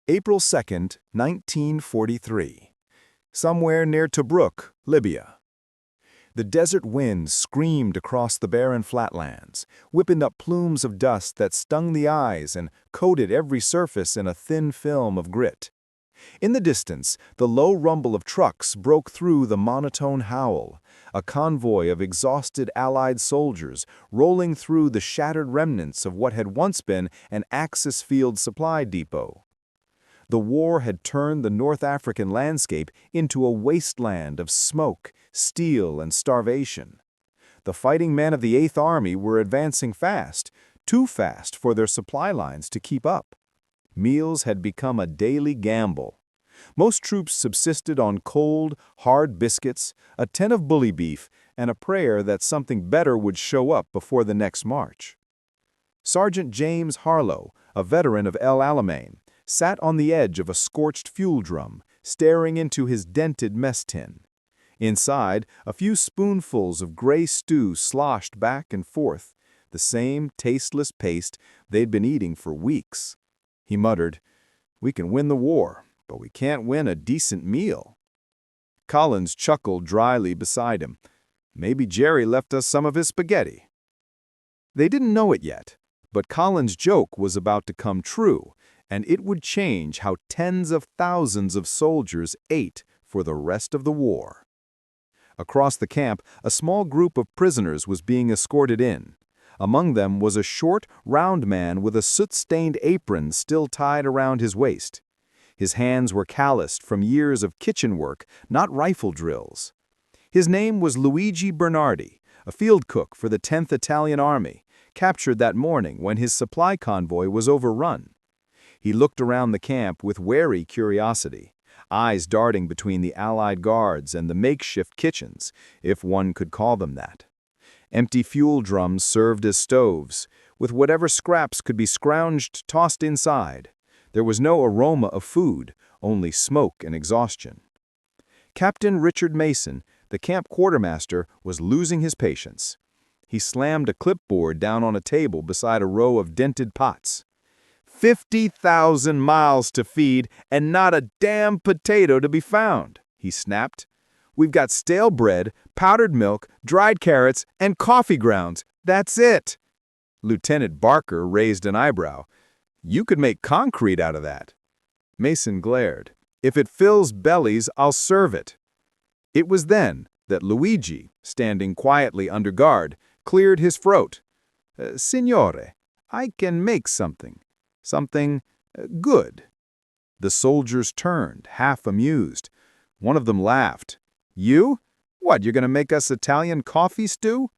April 2nd, 1943. Somewhere near Tobruk, Libya. The desert wind screamed across the barren flatlands, whipping up plumes of dust that stung the eyes and coated every surface in a thin film of grit. In the distance, the low rumble of trucks broke through the monotone howl, a convoy of exhausted Allied soldiers rolling through the shattered remnants of what had once been an Axis field supply depot. The war had turned the North African landscape into a wasteland of smoke, steel, and starvation. The fighting men of the Eighth Army were advancing fast, too fast for their supply lines to keep up. Meals had become a daily gamble. Most troops subsisted on cold, hard biscuits, a tin of bully beef, and a prayer that something better would show up before the next march. Sergeant James Harlow, a veteran of El Alamein, sat on the edge of a scorched fuel drum, staring into his dented mess tin. Inside, a few spoonfuls of gray stew sloshed back and forth, the same tasteless paste they'd been eating for weeks. He muttered, "We can win the war, but we can't win a decent meal." Collins chuckled dryly beside him. "Maybe Jerry left us some of his spaghetti." They didn't know it yet, but Collins' joke was about to come true, and it would change how tens of thousands of soldiers ate for the rest of the war. Across the camp, a small group of prisoners was being escorted in. Among them was a short, round man with a soot-stained apron still tied around his waist. His hands were calloused from years of kitchen work, not rifle drills. His name was Luigi Bernardi, a field cook for the 10th Italian Army, captured that morning when his supply convoy was overrun. He looked around the camp with wary curiosity, eyes darting between the Allied guards and the makeshift kitchens, if one could call them that. Empty fuel drums served as stoves, with whatever scraps could be scrounged tossed inside. There was no aroma of food, only smoke and exhaustion. Captain Richard Mason, the camp quartermaster, was losing his patience. He slammed a clipboard down on a table beside a row of dented pots. 50,000 miles to feed and not a damn potato to be found, he snapped. We've got stale bread, powdered milk, dried carrots, and coffee grounds. That's it. Lieutenant Barker raised an eyebrow. You could make concrete out of that. Mason glared. If it fills bellies, I'll serve it. It was then that Luigi, standing quietly under guard, cleared his throat. Signore, I can make something. Something good. The soldiers turned, half amused. One of them laughed. You? What, you're going to make us Italian coffee stew?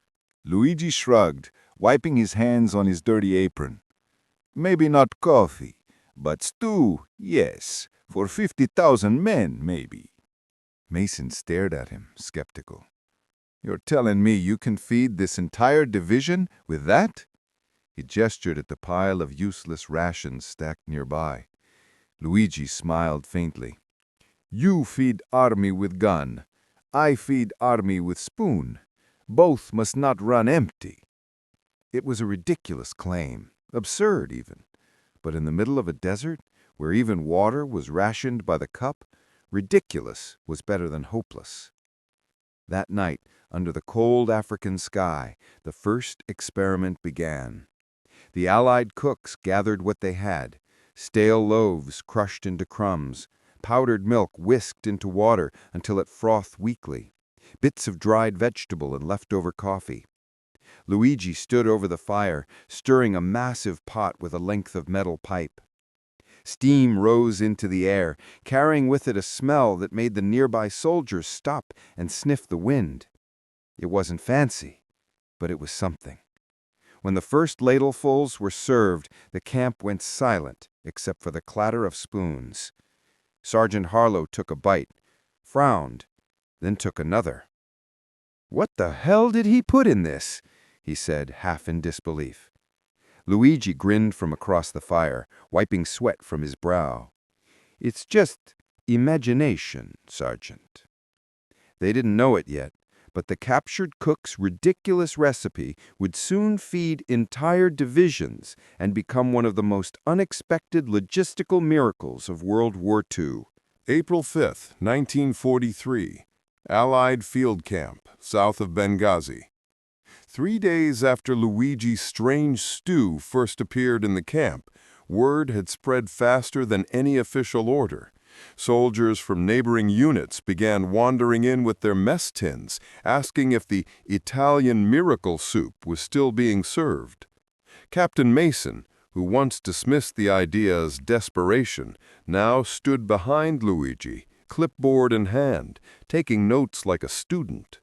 Luigi shrugged, wiping his hands on his dirty apron. Maybe not coffee, but stew, yes. For 50,000 men, maybe. Mason stared at him, skeptical. You're telling me you can feed this entire division with that? He gestured at the pile of useless rations stacked nearby. Luigi smiled faintly. You feed army with gun. I feed army with spoon. Both must not run empty. It was a ridiculous claim, absurd even. But in the middle of a desert, where even water was rationed by the cup, ridiculous was better than hopeless. That night, under the cold African sky, the first experiment began. The Allied cooks gathered what they had: stale loaves crushed into crumbs, powdered milk whisked into water until it frothed weakly, bits of dried vegetable and leftover coffee. Luigi stood over the fire, stirring a massive pot with a length of metal pipe. Steam rose into the air, carrying with it a smell that made the nearby soldiers stop and sniff the wind. It wasn't fancy, but it was something. When the first ladlefuls were served, the camp went silent, except for the clatter of spoons. Sergeant Harlow took a bite, frowned, then took another. "What the hell did he put in this?" he said, half in disbelief. Luigi grinned from across the fire, wiping sweat from his brow. "It's just imagination, Sergeant." They didn't know it yet, But the captured cook's ridiculous recipe would soon feed entire divisions and become one of the most unexpected logistical miracles of World War II. April 5, 1943, Allied Field Camp, south of Benghazi. 3 days after Luigi's strange stew first appeared in the camp, word had spread faster than any official order. Soldiers from neighboring units began wandering in with their mess tins, asking if the Italian miracle soup was still being served. Captain Mason, who once dismissed the idea as desperation, now stood behind Luigi, clipboard in hand, taking notes like a student.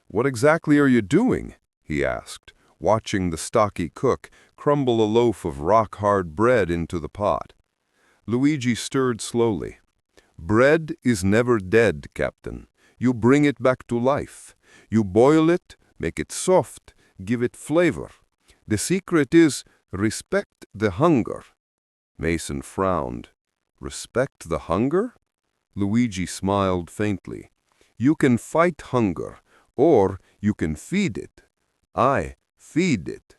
"What exactly are you doing?" he asked, watching the stocky cook crumble a loaf of rock-hard bread into the pot. Luigi stirred slowly. "Bread is never dead, Captain. You bring it back to life. You boil it, make it soft, give it flavor. The secret is respect the hunger." Mason frowned. "Respect the hunger?" Luigi smiled faintly. "You can fight hunger, or you can feed it. I feed it."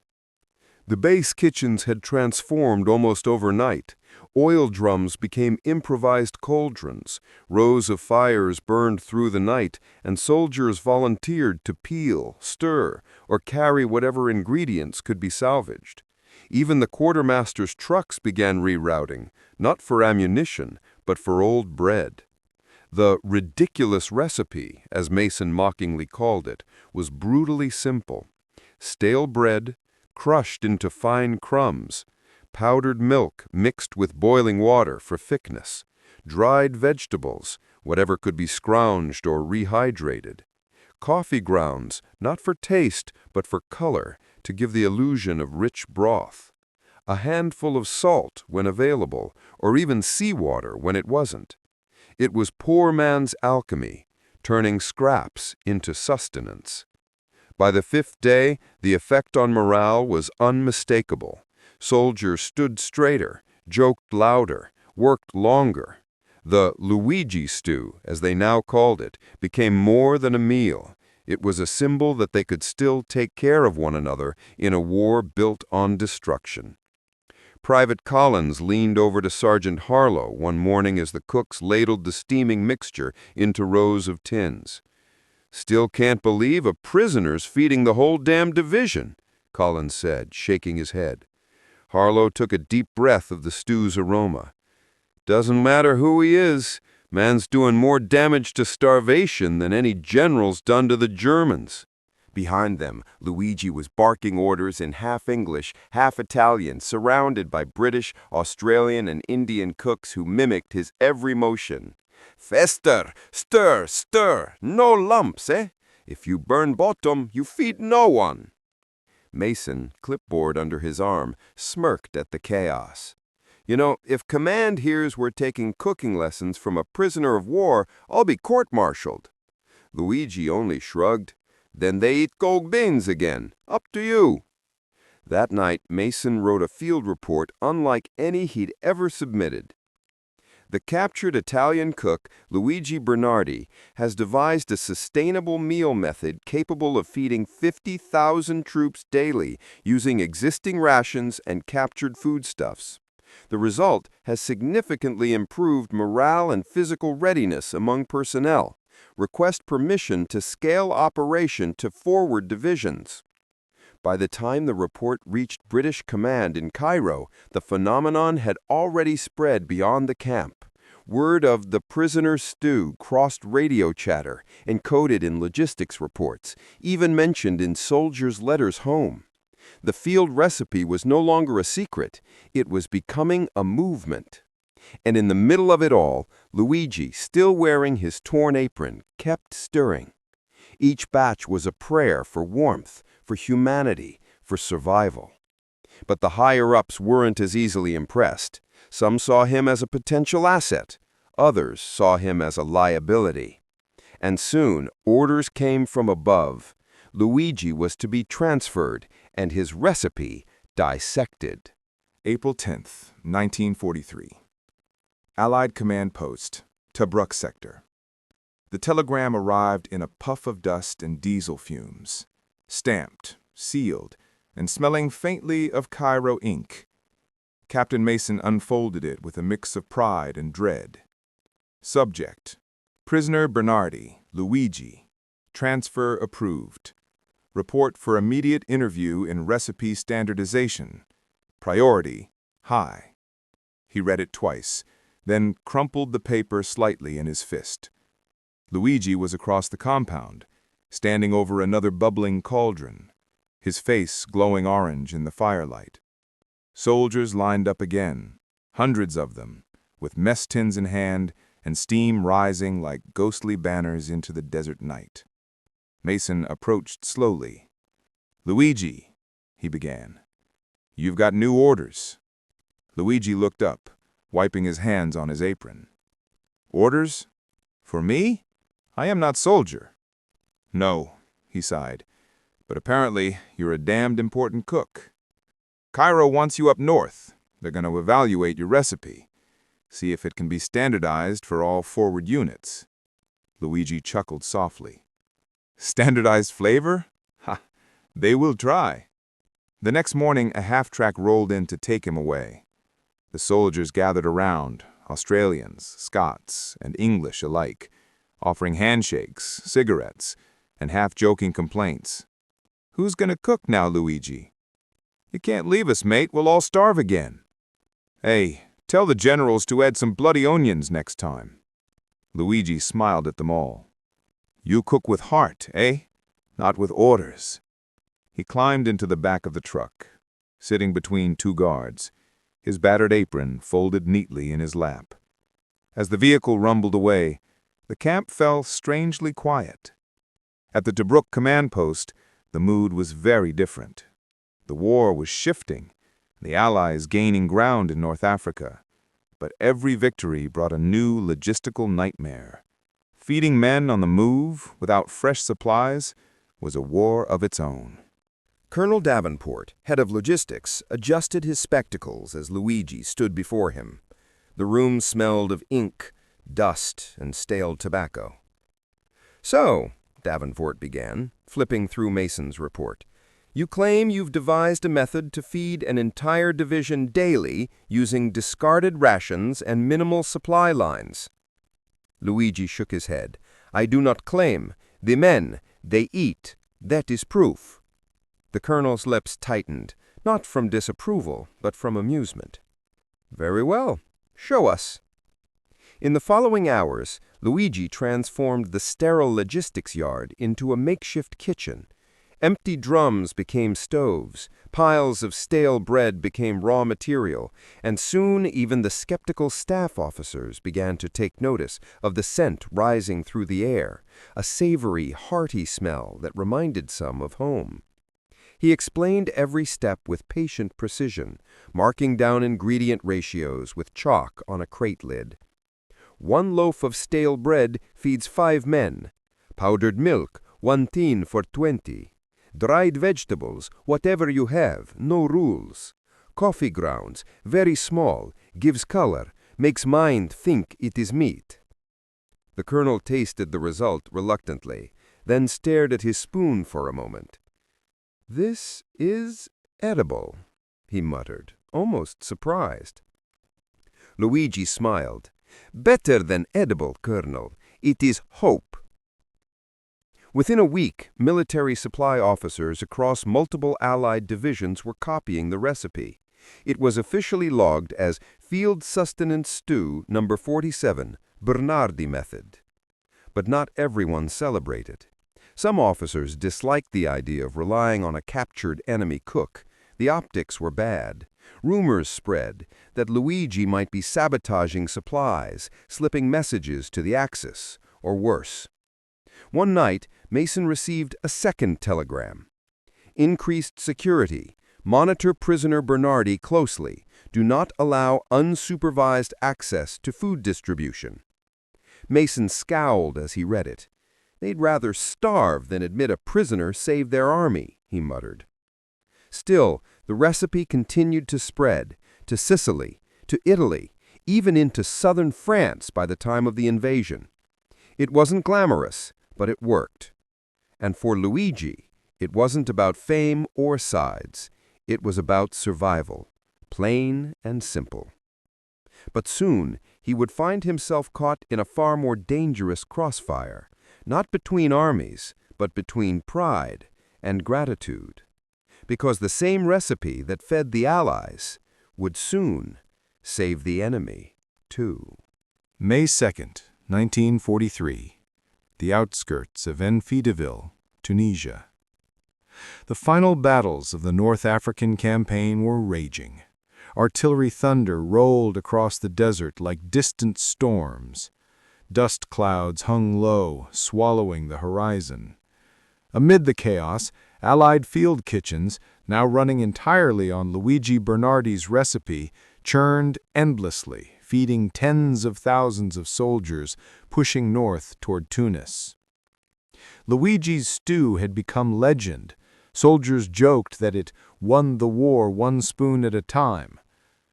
The base kitchens had transformed almost overnight. Oil drums became improvised cauldrons, rows of fires burned through the night, and soldiers volunteered to peel, stir, or carry whatever ingredients could be salvaged. Even the quartermaster's trucks began rerouting, not for ammunition, but for old bread. The ridiculous recipe, as Mason mockingly called it, was brutally simple. Stale bread, crushed into fine crumbs, powdered milk mixed with boiling water for thickness, dried vegetables, whatever could be scrounged or rehydrated, coffee grounds, not for taste but for color, to give the illusion of rich broth, a handful of salt when available, or even seawater when it wasn't. It was poor man's alchemy, turning scraps into sustenance. By the 5th day, the effect on morale was unmistakable. Soldiers stood straighter, joked louder, worked longer. The Luigi stew, as they now called it, became more than a meal. It was a symbol that they could still take care of one another in a war built on destruction. Private Collins leaned over to Sergeant Harlow one morning as the cooks ladled the steaming mixture into rows of tins. "Still can't believe a prisoner's feeding the whole damn division," Collins said, shaking his head. Harlow took a deep breath of the stew's aroma. "Doesn't matter who he is, man's doing more damage to starvation than any general's done to the Germans." Behind them, Luigi was barking orders in half English, half Italian, surrounded by British, Australian, and Indian cooks who mimicked his every motion. "Faster! Stir! Stir! No lumps, eh? If you burn bottom, you feed no one." Mason, clipboard under his arm, smirked at the chaos. "You know, if command hears we're taking cooking lessons from a prisoner of war, I'll be court-martialed." Luigi only shrugged. "Then they eat cold beans again. Up to you." That night, Mason wrote a field report unlike any he'd ever submitted. The captured Italian cook, Luigi Bernardi, has devised a sustainable meal method capable of feeding 50,000 troops daily using existing rations and captured foodstuffs. The result has significantly improved morale and physical readiness among personnel. Request permission to scale operation to forward divisions. By the time the report reached British command in Cairo, the phenomenon had already spread beyond the camp. Word of the prisoner's stew crossed radio chatter, encoded in logistics reports, even mentioned in soldiers' letters home. The field recipe was no longer a secret, it was becoming a movement. And in the middle of it all, Luigi, still wearing his torn apron, kept stirring. Each batch was a prayer for warmth, for humanity, for survival. But the higher-ups weren't as easily impressed. Some saw him as a potential asset. Others saw him as a liability. And soon, orders came from above. Luigi was to be transferred, and his recipe dissected. April 10th, 1943. Allied Command Post, Tobruk Sector. The telegram arrived in a puff of dust and diesel fumes, stamped, sealed, and smelling faintly of Cairo ink. Captain Mason unfolded it with a mix of pride and dread. Subject: Prisoner Bernardi, Luigi. Transfer approved. Report for immediate interview in recipe standardization. Priority high. He read it twice, then crumpled the paper slightly in his fist. Luigi was across the compound, standing over another bubbling cauldron, his face glowing orange in the firelight. Soldiers lined up again, hundreds of them, with mess tins in hand and steam rising like ghostly banners into the desert night. Mason approached slowly. "Luigi," he began, "you've got new orders." Luigi looked up, wiping his hands on his apron. "Orders? For me? I am not soldier." "No," he sighed, "but apparently you're a damned important cook. Cairo wants you up north. They're going to evaluate your recipe, see if it can be standardized for all forward units." Luigi chuckled softly. "Standardized flavor? Ha! They will try." The next morning, a half-track rolled in to take him away. The soldiers gathered around, Australians, Scots, and English alike, offering handshakes, cigarettes, and half-joking complaints. "Who's gonna cook now, Luigi?" "You can't leave us, mate. We'll all starve again." "Hey, tell the generals to add some bloody onions next time." Luigi smiled at them all. "You cook with heart, eh? Not with orders." He climbed into the back of the truck, sitting between two guards, his battered apron folded neatly in his lap. As the vehicle rumbled away, the camp fell strangely quiet. At the Tobruk command post, the mood was very different. The war was shifting, the Allies gaining ground in North Africa, but every victory brought a new logistical nightmare. Feeding men on the move without fresh supplies was a war of its own. Colonel Davenport, head of logistics, adjusted his spectacles as Luigi stood before him. The room smelled of ink, dust, and stale tobacco. "So," Davenport began, flipping through Mason's report, "you claim you've devised a method to feed an entire division daily using discarded rations and minimal supply lines." Luigi shook his head. "I do not claim. The men, they eat. That is proof." The colonel's lips tightened, not from disapproval, but from amusement. "Very well. Show us." In the following hours, Luigi transformed the sterile logistics yard into a makeshift kitchen. Empty drums became stoves, piles of stale bread became raw material, and soon even the skeptical staff officers began to take notice of the scent rising through the air, a savory, hearty smell that reminded some of home. He explained every step with patient precision, marking down ingredient ratios with chalk on a crate lid. 1 loaf of stale bread feeds 5 men. Powdered milk, 1 tin for 20. Dried vegetables, whatever you have, no rules. Coffee grounds, very small, gives color, makes mind think it is meat." The colonel tasted the result reluctantly, then stared at his spoon for a moment. "This is edible," he muttered, almost surprised. Luigi smiled. "Better than edible, Colonel. It is hope." Within a week, military supply officers across multiple Allied divisions were copying the recipe. It was officially logged as Field Sustenance Stew No. 47, Bernardi method. But not everyone celebrated. Some officers disliked the idea of relying on a captured enemy cook. The optics were bad. Rumors spread that Luigi might be sabotaging supplies, slipping messages to the Axis, or worse. One night, Mason received a second telegram. "Increased security. Monitor prisoner Bernardi closely. Do not allow unsupervised access to food distribution." Mason scowled as he read it. "They'd rather starve than admit a prisoner saved their army," he muttered. Still, the recipe continued to spread, to Sicily, to Italy, even into southern France by the time of the invasion. It wasn't glamorous, but it worked. And for Luigi, it wasn't about fame or sides. It was about survival, plain and simple. But soon, he would find himself caught in a far more dangerous crossfire, not between armies, but between pride and gratitude. Because the same recipe that fed the Allies would soon save the enemy, too. May 2nd, 1943. The outskirts of Enfidaville, Tunisia. The final battles of the North African campaign were raging. Artillery thunder rolled across the desert like distant storms. Dust clouds hung low, swallowing the horizon. Amid the chaos, Allied field kitchens, now running entirely on Luigi Bernardi's recipe, churned endlessly, feeding tens of thousands of soldiers pushing north toward Tunis. Luigi's stew had become legend. Soldiers joked that it won the war one spoon at a time.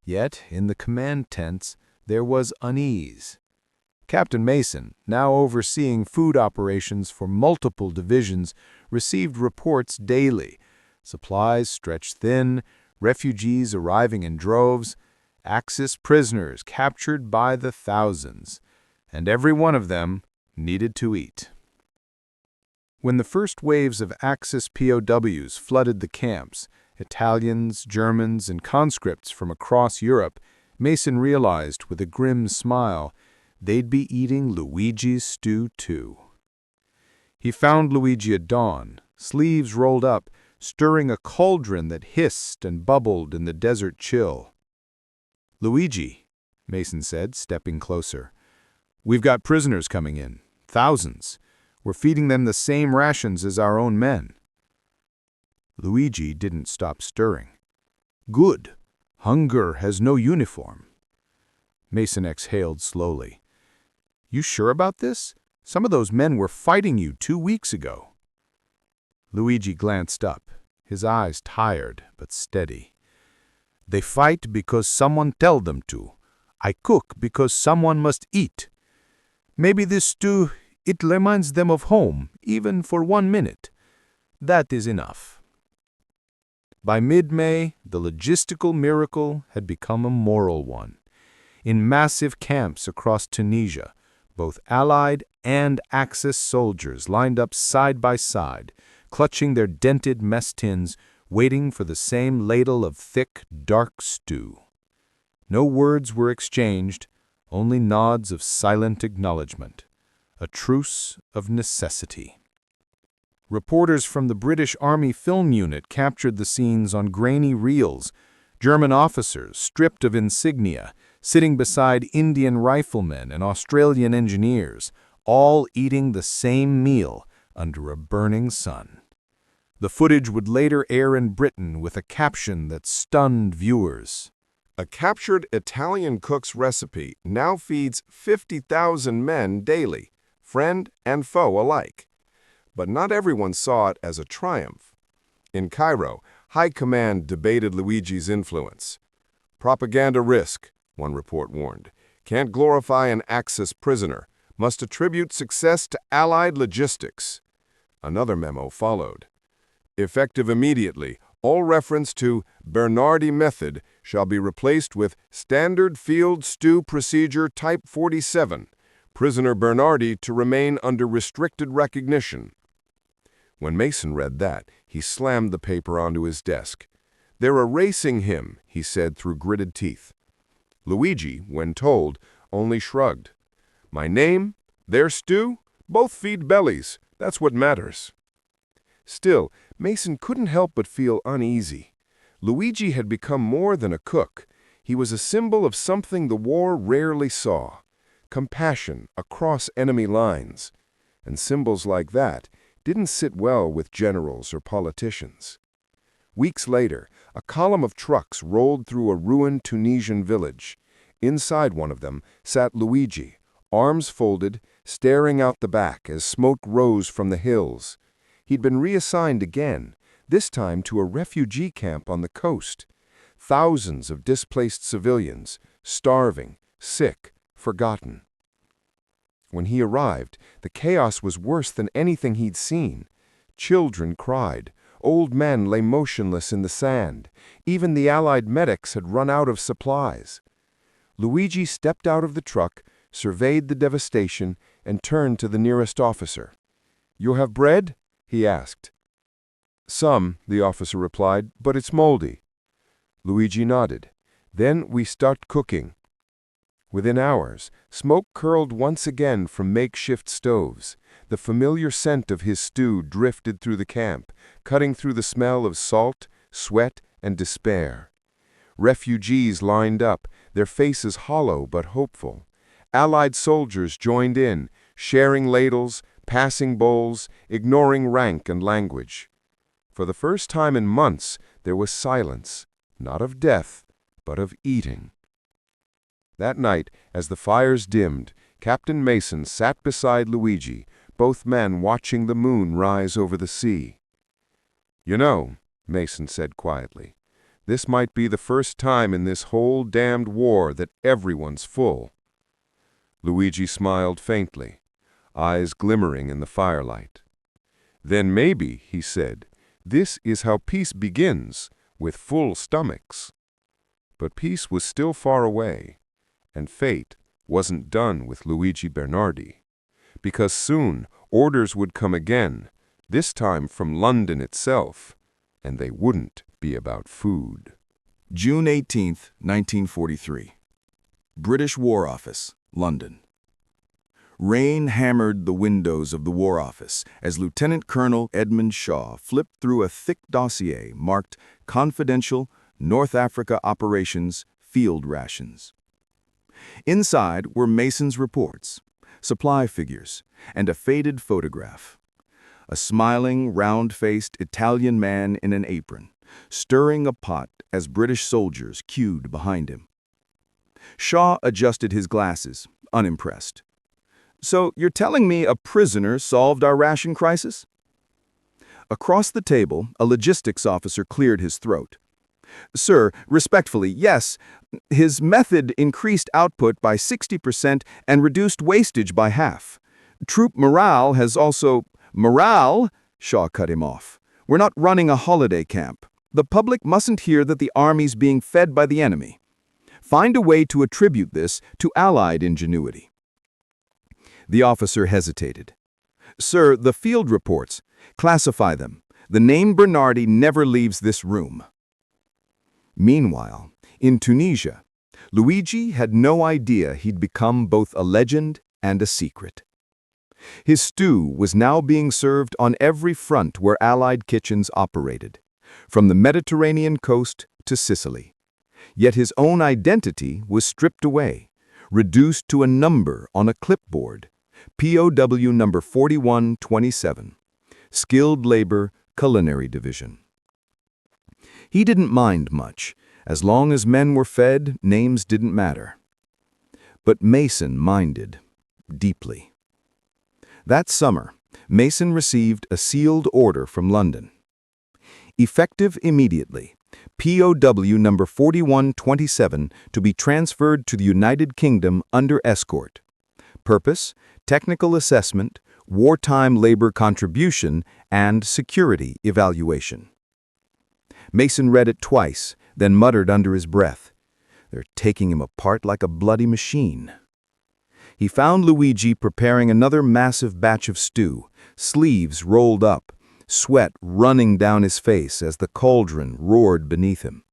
Yet, in the command tents, there was unease. Captain Mason, now overseeing food operations for multiple divisions, received reports daily. Supplies stretched thin, refugees arriving in droves, Axis prisoners captured by the thousands, and every one of them needed to eat. When the first waves of Axis POWs flooded the camps, Italians, Germans, and conscripts from across Europe, Mason realized with a grim smile they'd be eating Luigi's stew too. He found Luigi at dawn, sleeves rolled up, stirring a cauldron that hissed and bubbled in the desert chill. "Luigi," Mason said, stepping closer, "we've got prisoners coming in, thousands. We're feeding them the same rations as our own men." Luigi didn't stop stirring. "Good. Hunger has no uniform." Mason exhaled slowly. "You sure about this? Some of those men were fighting you 2 weeks ago." Luigi glanced up, his eyes tired but steady. "They fight because someone tell them to. I cook because someone must eat. Maybe this stew, it reminds them of home, even for 1 minute. That is enough." By mid-May, the logistical miracle had become a moral one. In massive camps across Tunisia, both Allied and Axis soldiers lined up side by side, clutching their dented mess tins, waiting for the same ladle of thick, dark stew. No words were exchanged, only nods of silent acknowledgement. A truce of necessity. Reporters from the British Army Film Unit captured the scenes on grainy reels, German officers, stripped of insignia, sitting beside Indian riflemen and Australian engineers, all eating the same meal under a burning sun. The footage would later air in Britain with a caption that stunned viewers. A captured Italian cook's recipe now feeds 50,000 men daily, friend and foe alike. But not everyone saw it as a triumph. In Cairo, High Command debated Luigi's influence. "Propaganda risk," one report warned. "Can't glorify an Axis prisoner. Must attribute success to Allied logistics." Another memo followed. "Effective immediately, all reference to Bernardi method shall be replaced with Standard Field Stew Procedure Type 47. Prisoner Bernardi to remain under restricted recognition." When Mason read that, he slammed the paper onto his desk. "They're erasing him," he said through gritted teeth. Luigi, when told, only shrugged. "My name, their stew, both feed bellies. That's what matters." Still, Mason couldn't help but feel uneasy. Luigi had become more than a cook. He was a symbol of something the war rarely saw: compassion across enemy lines. And symbols like that didn't sit well with generals or politicians. Weeks later, a column of trucks rolled through a ruined Tunisian village. Inside one of them sat Luigi, arms folded, staring out the back as smoke rose from the hills. He'd been reassigned again, this time to a refugee camp on the coast. Thousands of displaced civilians, starving, sick, forgotten. When he arrived, the chaos was worse than anything he'd seen. Children cried. Old men lay motionless in the sand. Even the Allied medics had run out of supplies. Luigi stepped out of the truck, surveyed the devastation, and turned to the nearest officer. "You have bread?" he asked. "Some," the officer replied, "but it's moldy." Luigi nodded. "Then we start cooking." Within hours, smoke curled once again from makeshift stoves. The familiar scent of his stew drifted through the camp, cutting through the smell of salt, sweat, and despair. Refugees lined up, their faces hollow but hopeful. Allied soldiers joined in, sharing ladles, passing bowls, ignoring rank and language. For the first time in months, there was silence, not of death, but of eating. That night, as the fires dimmed, Captain Mason sat beside Luigi, both men watching the moon rise over the sea. "You know," Mason said quietly, "this might be the first time in this whole damned war that everyone's full." Luigi smiled faintly, eyes glimmering in the firelight. "Then maybe," he said, "this is how peace begins, with full stomachs." But peace was still far away. And fate wasn't done with Luigi Bernardi. Because soon orders would come again, this time from London itself, and they wouldn't be about food. June 18, 1943. British War Office, London. Rain hammered the windows of the War Office as Lieutenant Colonel Edmund Shaw flipped through a thick dossier marked Confidential North Africa Operations Field Rations. Inside were Mason's reports, supply figures, and a faded photograph. A smiling, round-faced Italian man in an apron, stirring a pot as British soldiers queued behind him. Shaw adjusted his glasses, unimpressed. "So you're telling me a prisoner solved our ration crisis?" Across the table, a logistics officer cleared his throat. "Sir, respectfully, yes. His method increased output by 60% and reduced wastage by half. Troop morale has also—" "Morale?" Shaw cut him off. "We're not running a holiday camp. The public mustn't hear that the army's being fed by the enemy. Find a way to attribute this to Allied ingenuity." The officer hesitated. "Sir, the field reports. Classify them. The name Bernardi never leaves this room." Meanwhile, in Tunisia, Luigi had no idea he'd become both a legend and a secret. His stew was now being served on every front where Allied kitchens operated, from the Mediterranean coast to Sicily. Yet his own identity was stripped away, reduced to a number on a clipboard, POW number 4127, Skilled Labor Culinary Division. He didn't mind much. As long as men were fed, names didn't matter. But Mason minded, deeply. That summer, Mason received a sealed order from London. Effective immediately, POW number 4127 to be transferred to the United Kingdom under escort. Purpose, technical assessment, wartime labor contribution, and security evaluation. Mason read it twice, then muttered under his breath, "They're taking him apart like a bloody machine." He found Luigi preparing another massive batch of stew, sleeves rolled up, sweat running down his face as the cauldron roared beneath him.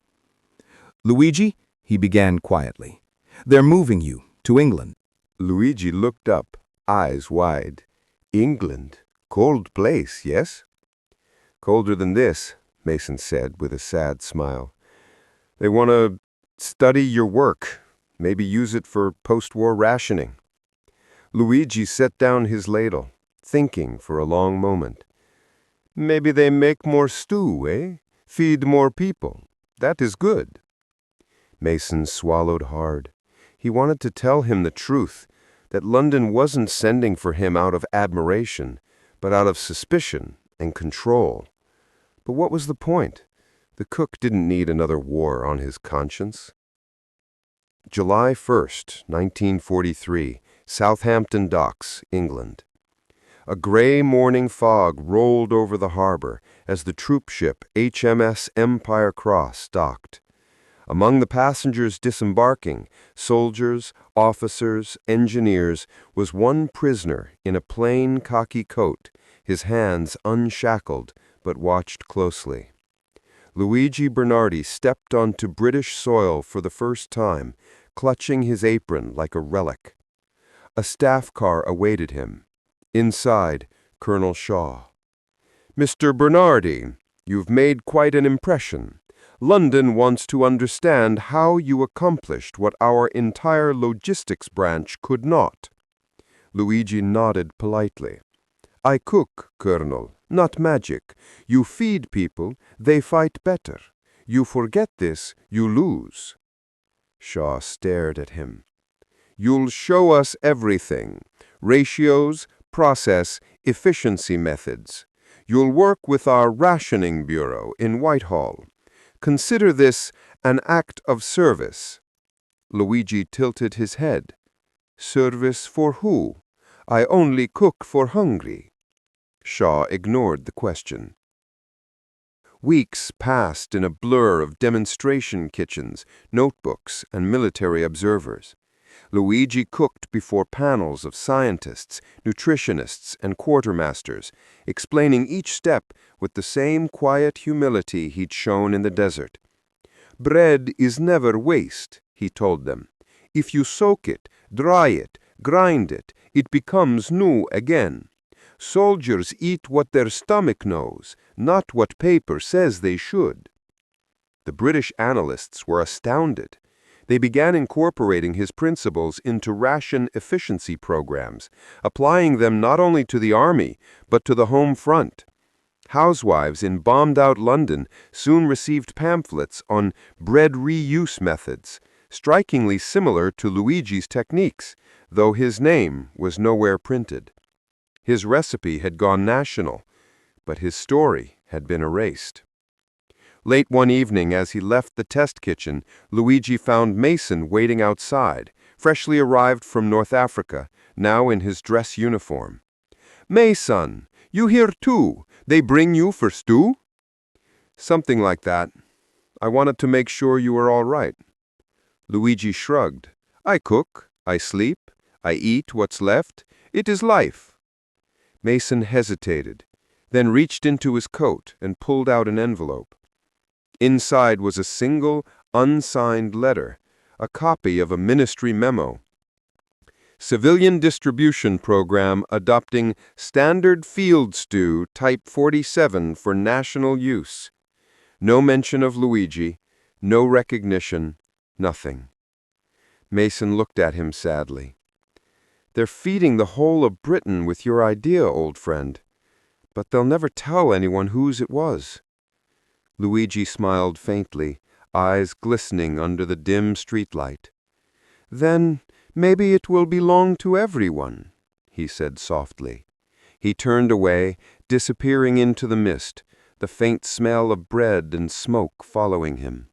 "Luigi," he began quietly, "they're moving you to England." Luigi looked up, eyes wide. "England? Cold place, yes?" "Colder than this," Mason said with a sad smile. "They want to study your work, maybe use it for post-war rationing." Luigi set down his ladle, thinking for a long moment. "Maybe they make more stew, eh? Feed more people. That is good." Mason swallowed hard. He wanted to tell him the truth, that London wasn't sending for him out of admiration, but out of suspicion and control. But what was the point? The cook didn't need another war on his conscience. July 1st, 1943, Southampton Docks, England. A gray morning fog rolled over the harbor as the troop ship HMS Empire Cross docked. Among the passengers disembarking, soldiers, officers, engineers, was one prisoner in a plain khaki coat, his hands unshackled, but watched closely. Luigi Bernardi stepped onto British soil for the first time, clutching his apron like a relic. A staff car awaited him. Inside, Colonel Shaw. "Mr. Bernardi, you've made quite an impression. London wants to understand how you accomplished what our entire logistics branch could not." Luigi nodded politely. "I cook, Colonel, not magic. You feed people, they fight better. You forget this, you lose." Shaw stared at him. "You'll show us everything. Ratios, process, efficiency methods. You'll work with our rationing bureau in Whitehall. Consider this an act of service." Luigi tilted his head. "Service for who? I only cook for hungry." Shaw ignored the question. Weeks passed in a blur of demonstration kitchens, notebooks, and military observers. Luigi cooked before panels of scientists, nutritionists, and quartermasters, explaining each step with the same quiet humility he'd shown in the desert. "Bread is never waste," he told them. "If you soak it, dry it, grind it, it becomes new again. Soldiers eat what their stomach knows, not what paper says they should." The British analysts were astounded. They began incorporating his principles into ration efficiency programs, applying them not only to the army, but to the home front. Housewives in bombed-out London soon received pamphlets on bread reuse methods, strikingly similar to Luigi's techniques, though his name was nowhere printed. His recipe had gone national, but his story had been erased. Late one evening, as he left the test kitchen, Luigi found Mason waiting outside, freshly arrived from North Africa, now in his dress uniform. "Mason, you here too? They bring you for stew?" "Something like that. I wanted to make sure you were all right." Luigi shrugged. "I cook, I sleep, I eat what's left. It is life." Mason hesitated, then reached into his coat and pulled out an envelope. Inside was a single, unsigned letter, a copy of a ministry memo. "Civilian distribution program adopting standard field stew type 47 for national use." No mention of Luigi, no recognition, nothing. Mason looked at him sadly. "They're feeding the whole of Britain with your idea, old friend. But they'll never tell anyone whose it was." Luigi smiled faintly, eyes glistening under the dim streetlight. "Then maybe it will belong to everyone," he said softly. He turned away, disappearing into the mist, the faint smell of bread and smoke following him.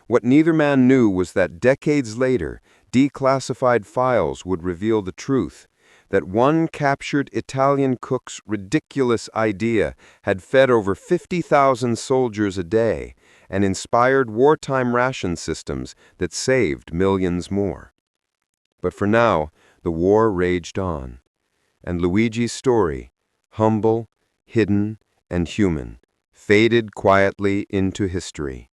What neither man knew was that decades later, declassified files would reveal the truth, that one captured Italian cook's ridiculous idea had fed over 50,000 soldiers a day and inspired wartime ration systems that saved millions more. But for now, the war raged on, and Luigi's story, humble, hidden, and human, faded quietly into history.